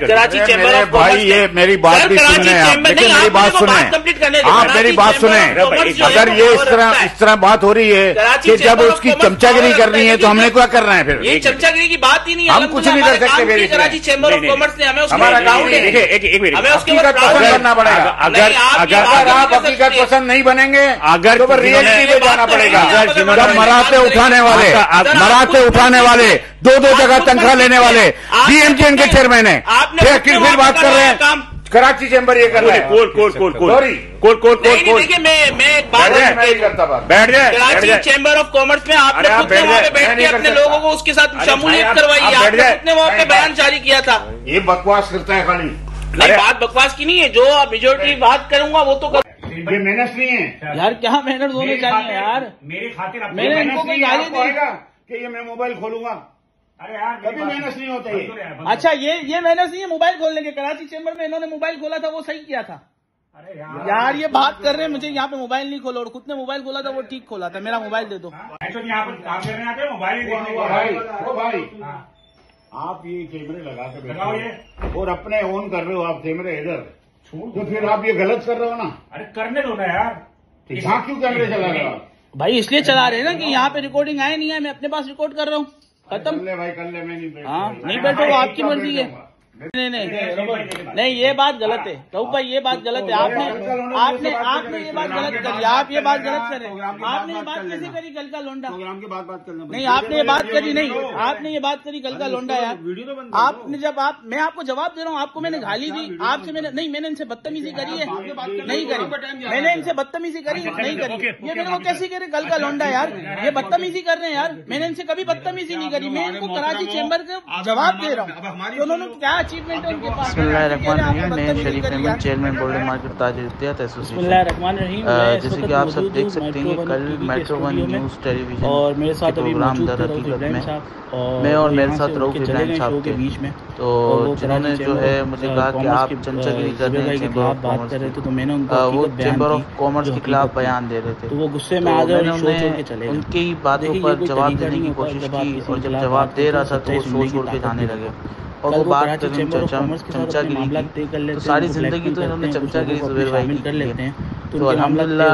Karachi chamber of commerce. بھائی یہ میری بات بھی سنیں آپ, میری بات سنیں آپ, میری بات سنیں. اگر یہ اس طرح بات ہو رہی ہے کہ جب اس کی چمچا گیری کرنی ہے تو ہم نے کیا کرنا ہے پھر؟ یہ چمچا گیری کی بات ہی نہیں ہے, ہم کچھ نہیں کر سکتے. کراچی چیمبر آف کامرس نے ہمیں حقیقت پسند کرنا پڑے گا. اگر آپ حقیقت پسند نہیں بنیں گے اگر تو ریئلٹی پہ جانا پڑے گا. جب مراتے اٹھانے والے دو جگہ تنخواہ لینے والے DMK کے چیئرمین ہیں, پھر بات کر رہے ہیں کراچی چیمبر یہ کر رہے ہیں. دیکھیے میں کراچی چیمبر آف کامرس میں آپ نے خود نے وہاں پہ بیٹھ کے اپنے لوگوں کو اس کے ساتھ شمولیت کروائی, آپ نے خود نے وہاں پہ بیان جاری کیا تھا. یہ بکواس کرتا ہے خالی. نہیں, بات بکواس کی نہیں ہے, جو میجورٹی بات کروں گا وہ تو یہ محنت نہیں ہے یار. کیا محنت ہونے چاہیے یار؟ میری خاطر میں نے ان کو کوئی گالی دی کہ یہ میں موبائل کھولوں گا؟ ارے یار کبھی محنت نہیں ہوتا ہے. اچھا یہ محنت نہیں ہے موبائل کھولنے کے. کراچی چیمبر میں انہوں نے موبائل کھولا تھا, وہ صحیح کیا تھا یار. یہ بات کر رہے ہیں مجھے یہاں پہ موبائل نہیں کھولا, اور خود نے موبائل کھولا تھا وہ ٹھیک کھولا تھا. میرا موبائل دے دو. یہاں پر کام کرنے آتے ہیں موبائل ہی بھائی آپ یہ کیمرے لگا کے بیٹھے اور اپنے آن کر رہے ہو آپ کیمرے ادھر, تو پھر آپ یہ غلط کر رہے ہو نا. ارے کرنے دو نا یار, یہاں کیوں کیمرے چلا رہے ہو بھائی؟ اس لیے چلا رہے ہیں نا کہ یہاں پہ ریکارڈنگ آئے نہیں ہے, میں اپنے پاس ریکارڈ کر رہا ہوں. ختم. کر لے میں نہیں. ہاں نہیں بیٹھو, وہ آپ کی مرضی ہے. نہیں یہ بات غلط ہے رؤف بھائی, یہ بات غلط ہے. آپ نے یہ بات غلط کری, آپ یہ بات غلط کر رہے ہیں. آپ نے یہ بات کیسے کری کل کا لونڈا؟ نہیں آپ نے یہ بات کری, نہیں آپ نے یہ بات کری کل کا لونڈا یار. آپ نے جب میں آپ کو جواب دے رہا ہوں, آپ کو میں نے گالی دی, آپ سے میں نے ان سے بدتمیزی کری ہے نہیں کری؟ میں نے ان سے بدتمیزی کری نہیں کری. یہ میرے کو کیسی کرے کل کا لونڈا یار؟ یہ بدتمیزی کر رہے ہیں یار. میں نے ان سے کبھی بدتمیزی نہیں کری. میں ان کو کراچی چیمبر کا جواب دے رہا ہوں کہ انہوں نے کیا اچیومنٹ ہے ان کے پاس. بسم اللہ الرحمن الرحیم. میں شریف احمد چیئرمین گولڈن مارکیٹ تاجر احتیاط ایسوسی ایشن. جیسے کہ آپ سب دیکھ سکتے ہیں کہ کل میٹرو ون نیوز ٹیلی ویژن کے پروگرام در حقیقت میں اور میرے ساتھ رؤف ابراہیم صاحب کے بیچ میں, تو جنہوں نے جو ہے مجھے کہا کہ آپ چمچا گیری کر رہے ہیں چیمبر آف کامرس کی, وہ چیمبر آف کامرس کے خلاف بیان دے رہے تھے. تو میں نے ان کی باتوں پر جواب دینے کی کوشش کی, اور جب جواب دے رہا تھا تو وہ سوچ چھوڑ کے جانے لگے اور وہ بات کریں چمچا گیری کی. تو ساری زندگی تو انہوں نے چمچا گیری زبیر بھائی کی ہے. تو الحمدللہ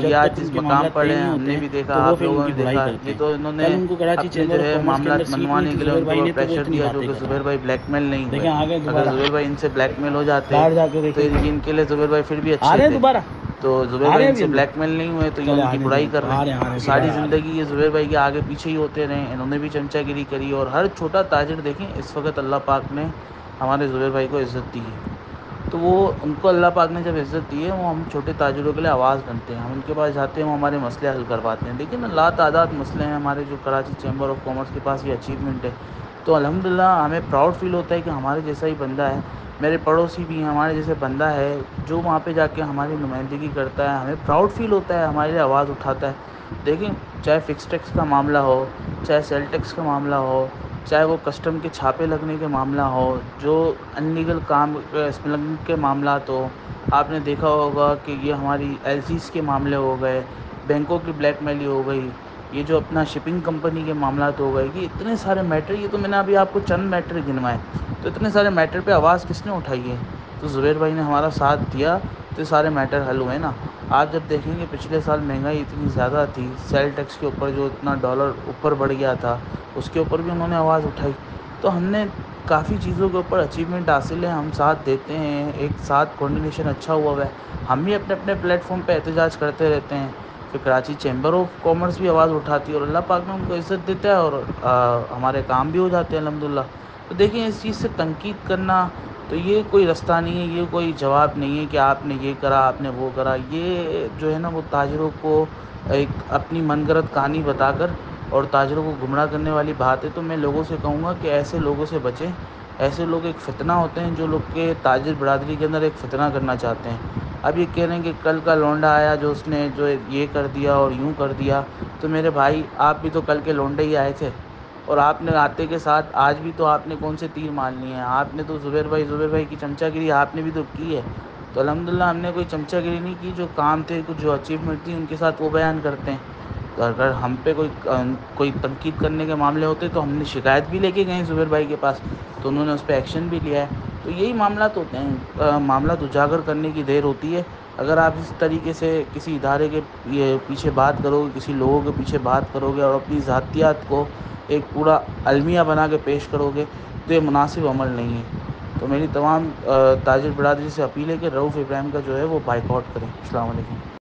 یہ آج جس مقام پر ہیں ہم نے بھی دیکھا, آپ لوگوں نے دیکھا, یہ تو انہوں نے اپنے جو ہے معاملات منوانے کے لیے ان کو پریشر دیا, جو کہ زبیر بھائی بلیک میل نہیں ہوئے. اگر زبیر بھائی ان سے بلیک میل ہو جاتے تو ان کے لیے زبیر بھائی پھر بھی اچھے تھے. تو زبیر بھائی ان سے بلیک میل نہیں ہوئے تو یہ ان کی برائی کر رہے ہیں. ساری زندگی یہ زبیر بھائی کے آگے پیچھے ہی ہوتے رہے, انہوں نے بھی چمچا گیری کری. اور ہر چھوٹا تاجر دیکھیں اس وقت اللہ پاک نے ہمارے زبیر بھائی کو عزت دی ہے, تو وہ ان کو اللہ پاک نے جب عزت دی ہے, وہ ہم چھوٹے تاجروں کے لیے آواز بنتے ہیں. ہم ان کے پاس جاتے ہیں, وہ ہمارے مسئلے حل کرواتے ہیں. لیکن لا تعداد مسئلے ہیں ہمارے جو کراچی چیمبر آف کامرس کے پاس یہ اچیومنٹ ہے. تو الحمدللہ ہمیں پراؤڈ فیل ہوتا ہے کہ ہمارے جیسا ہی بندہ ہے, میرے پڑوسی بھی ہیں ہمارے جیسے بندہ ہے جو وہاں پہ جا کے ہماری نمائندگی کرتا ہے. ہمیں پراؤڈ فیل ہوتا ہے, ہمارے لیے آواز اٹھاتا ہے. دیکھیں چاہے فکس ٹیکس کا معاملہ ہو, چاہے سیل ٹیکس کا معاملہ ہو, چاہے وہ کسٹم کے چھاپے لگنے کے معاملہ ہو, جو انلیگل کام اسمگلنگ کے معاملات ہو. آپ نے دیکھا ہوگا کہ یہ ہماری LCs کے معاملے ہو گئے, بینکوں کی بلیک میلی ہو گئی, یہ جو اپنا شپنگ کمپنی کے معاملات ہو گئے, کہ اتنے سارے میٹر, یہ تو میں نے ابھی آپ کو چند میٹر گنوائے. تو اتنے سارے میٹر پہ آواز کس نے اٹھائی ہے؟ تو زبیر بھائی نے ہمارا ساتھ دیا تو سارے میٹر حل ہوئے نا. آپ جب دیکھیں گے پچھلے سال مہنگائی اتنی زیادہ تھی, سیل ٹیکس کے اوپر جو اتنا ڈالر اوپر بڑھ گیا تھا اس کے اوپر بھی انہوں نے آواز اٹھائی. تو ہم نے کافی چیزوں کے اوپر اچیومنٹ حاصل ہے, ہم ساتھ دیتے ہیں, ایک ساتھ کوارڈینیشن اچھا ہوا ہے. ہم بھی اپنے اپنے پلیٹ فارم پہ احتجاج کرتے رہتے ہیں, کہ کراچی چیمبر آف کامرس بھی آواز اٹھاتی ہے اور اللہ پاک نے ان کو عزت دیتا ہے, اور ہمارے کام بھی ہو جاتے ہیں الحمدللہ. تو دیکھیں اس چیز سے تنقید کرنا تو یہ کوئی رستہ نہیں ہے, یہ کوئی جواب نہیں ہے کہ آپ نے یہ کرا, آپ نے وہ کرا. یہ جو ہے نا وہ تاجروں کو ایک اپنی من گھڑت کہانی بتا کر اور تاجروں کو گمراہ کرنے والی بات ہے. تو میں لوگوں سے کہوں گا کہ ایسے لوگوں سے بچیں. ایسے لوگ ایک فتنہ ہوتے ہیں جو لوگ کے تاجر برادری کے اندر ایک فتنہ کرنا چاہتے ہیں. اب یہ کہہ رہے ہیں کہ کل کا لونڈا آیا جو اس نے جو یہ کر دیا اور یوں کر دیا. تو میرے بھائی آپ بھی تو کل کے لونڈے ہی آئے تھے, اور آپ نے آتے کے ساتھ آج بھی تو آپ نے کون سے تیر مار لیے ہیں. آپ نے تو زبیر بھائی کی چمچا گیری آپ نے بھی تو کی ہے. تو الحمدللہ ہم نے کوئی چمچا گیری نہیں کی, جو کام تھے, کچھ جو اچیومنٹ تھی ان کے ساتھ وہ بیان کرتے ہیں. اگر ہم پہ کوئی تنقید کرنے کے معاملے ہوتے تو ہم نے شکایت بھی لے کے گئے زبیر بھائی کے پاس، تو انہوں نے اس پہ ایکشن بھی لیا ہے. تو یہی معاملات ہوتے ہیں، معاملات اجاگر کرنے کی دیر ہوتی ہے. اگر آپ اس طریقے سے کسی ادارے کے پیچھے بات کرو گے، کسی لوگوں کے پیچھے بات کرو گے اور اپنی ذاتیات کو ایک پورا المیہ بنا کے پیش کرو گے تو یہ مناسب عمل نہیں ہے. تو میری تمام تاجر برادری سے اپیل ہے کہ رؤوف ابراہیم کا جو ہے وہ بائیکاٹ کریں. السلام علیکم.